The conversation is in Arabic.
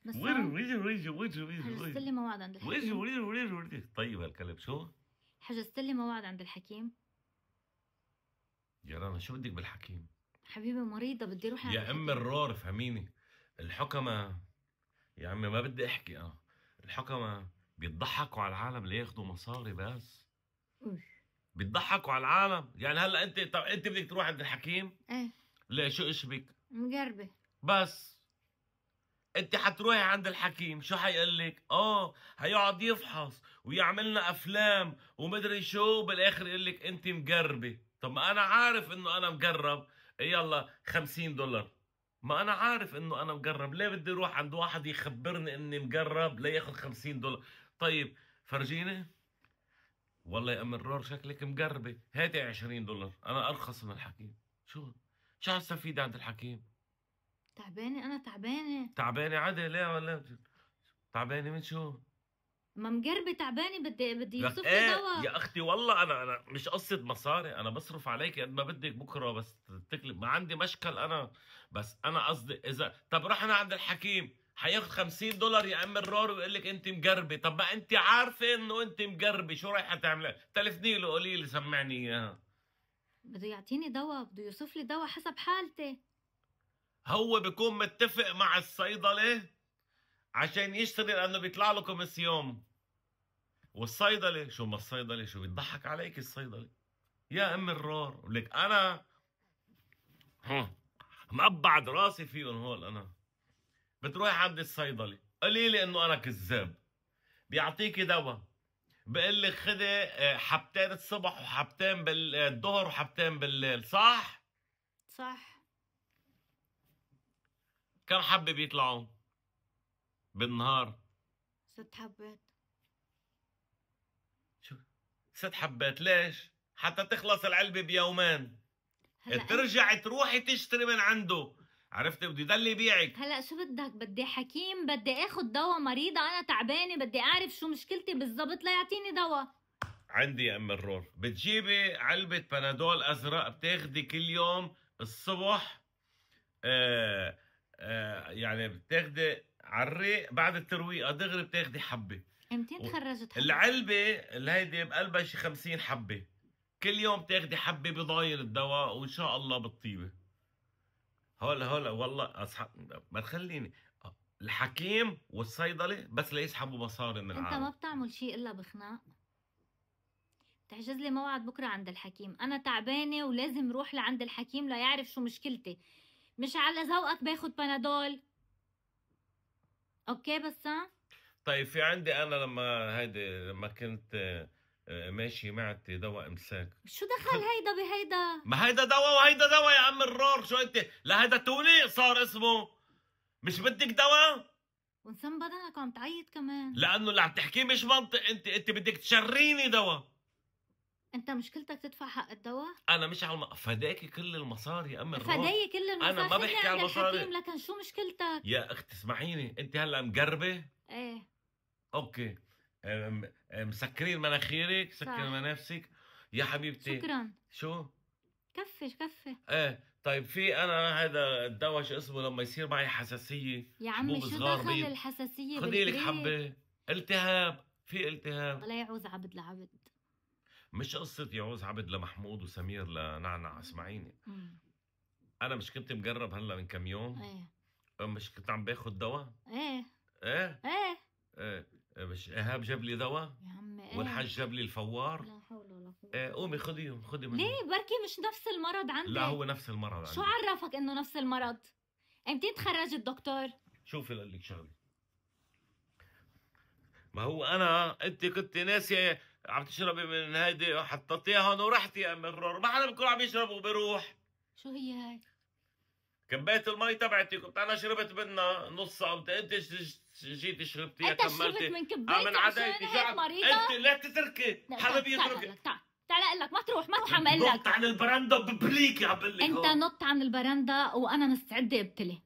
بس حجزت لي موعد عند الحكيم. طيب هالكلب شو؟ حجزت لي موعد عند الحكيم. يا رنا شو بدك بالحكيم؟ حبيبي مريضة بدي اروح عند يا ام الرار فهميني. الحكمة يا عمي ما بدي احكي الحكمة بيضحكوا على العالم لياخذوا مصاري بس. بيضحكوا على العالم. يعني هلا انت طب انت بدك تروح عند الحكيم؟ ايه. ليه شو اشبك؟ مقربة. بس انت حتروحي عند الحكيم شو حيقول لك؟ هيقعد يفحص ويعملنا افلام ومدري شو، بالاخر يقول لك انت مقربه. طب ما انا عارف انه انا مقرب. يلا $50. ما انا عارف انه انا مقرب، ليه بدي اروح عند واحد يخبرني اني مقرب لياخذ $50؟ طيب فرجيني. والله يا ام الرار شكلك مقربه، هاتي $20 انا ارخص من الحكيم. شو هستفيد عند الحكيم؟ تعبانة أنا تعبانة. تعبانة عادي ليه ولا تعبانة من شو؟ ما مقربة تعبانة بدي يوصف لي ايه دواء. يا اختي والله انا مش قصة مصاري، انا بصرف عليكي قد ما بدك بكره بس تكلف، ما عندي مشكل انا. بس انا قصدي اذا طب رحنا عند الحكيم حياخد $50 يا ام الرار ويقول لك انت مقربة. طب ما انت عارفة انه انت مقربة، شو رايحة تعملي؟ تلفني له قولي لي سمعني اياها. بده يعطيني دواء، بده يوصف لي دواء حسب حالتي. هو بيكون متفق مع الصيدلة عشان يشتري لانه بيطلع له كوميسيون. والصيدلة شو ما الصيدلة شو بيضحك عليك الصيدلة يا ام الرار. ولك انا مقبعد راسي فيهم هول. انا بتروح عند الصيدلي قولي لي انه انا كذاب، بيعطيكي دواء بقول لك خدي حبتين الصبح وحبتين بالظهر وحبتين بالليل، صح؟ صح. كم حبة بيطلعوا بالنهار؟ 6 حبات. شو 6 حبات؟ ليش؟ حتى تخلص العلبة بيومين ترجعي تروحي تشتري من عنده. عرفتي بده يضل يبيعك. هلا شو بدك؟ بدي حكيم، بدي اخذ دواء، مريضة انا تعبانة، بدي اعرف شو مشكلتي بالضبط ليعطيني دواء. عندي يا ام الرور، بتجيبي علبة بنادول ازرق بتاخدي كل يوم الصبح. يعني بتاخدي على الريق بعد الترويقة دغري بتاخدي حبة. امتين تخرجت حبة؟ العلبة اللي هيدي بقلبها شي 50 حبة، كل يوم تاخدي حبة بضاين الدواء وان شاء الله بتطيبي. هلا والله اصحاب ما تخليني. الحكيم والصيدلة بس ليسحبوا مصاري من العالم. انت ما بتعمل شيء الا بخناق. تحجز لي موعد بكره عند الحكيم، انا تعبانه ولازم روح لعند الحكيم ليعرف شو مشكلتي، مش على ذوقك باخد بنادول. اوكي بس طيب في عندي انا لما كنت ماشي معدتي دواء امساك. شو دخل هيدا بهيدا؟ ما هيدا دواء وهيدا دواء يا عم الرور. شو انت؟ لا هيدا توني صار اسمه. مش بدك دواء؟ ونسم بدنك عم تعيط كمان. لانه اللي عم تحكيه مش منطق. انت بدك تشريني دواء. انت مشكلتك تدفع حق الدواء؟ انا مش على فداكي كل المصاري يا ام الرور. فداي كل المصاري. انا ما بحكي على المصاري لكن شو مشكلتك؟ يا اختي اسمعيني، انت هلا مقربه؟ ايه. اوكي. مسكرين مناخيرك، سكر منافسك يا حبيبتي. شكرا. شو؟ كفي. طيب في انا هذا الدواء شو اسمه لما يصير معي حساسيه يا عمي؟ شو دخل الحساسيه؟ خذي لك حبه. التهاب، في التهاب. ولا يعوز عبد لعبد. مش قصه يعوز عبد لمحمود وسمير لنعنع. اسمعيني، انا مش كنت مقرب هلا من كم يوم؟ مش كنت عم باخذ دواء؟ مش ايهاب جاب لي دواء يا عمي؟ والحاج جاب لي الفوار. لا حول ولا قوه. قومي خذيهم مني. ليه؟ بركي مش نفس المرض عندك. لا هو نفس المرض عندي. شو عرفك انه نفس المرض؟ امتى تخرج الدكتور؟ شوفي لقول لك شغله، ما هو انت كنت ناسيه عم تشربي من هيدي حطيتيها هون ورحتي يا ام الرور. ما حدا بيكون عم يشرب وبيروح. شو هي هاي؟ كبايه المي تبعتي كنت انا شربت منها نصها، انت جيتي شربتيها كملتي. انت شربت من كبايتي من عدايتي. عشان مريضة؟ انت لا تتركي حدا بيتركي. تعال اقول لك ما تروح عم اقول لك. نط عن البرندة ببليكي عم بقول لك. انت نط عن البرندة وانا مستعدة ابتلي.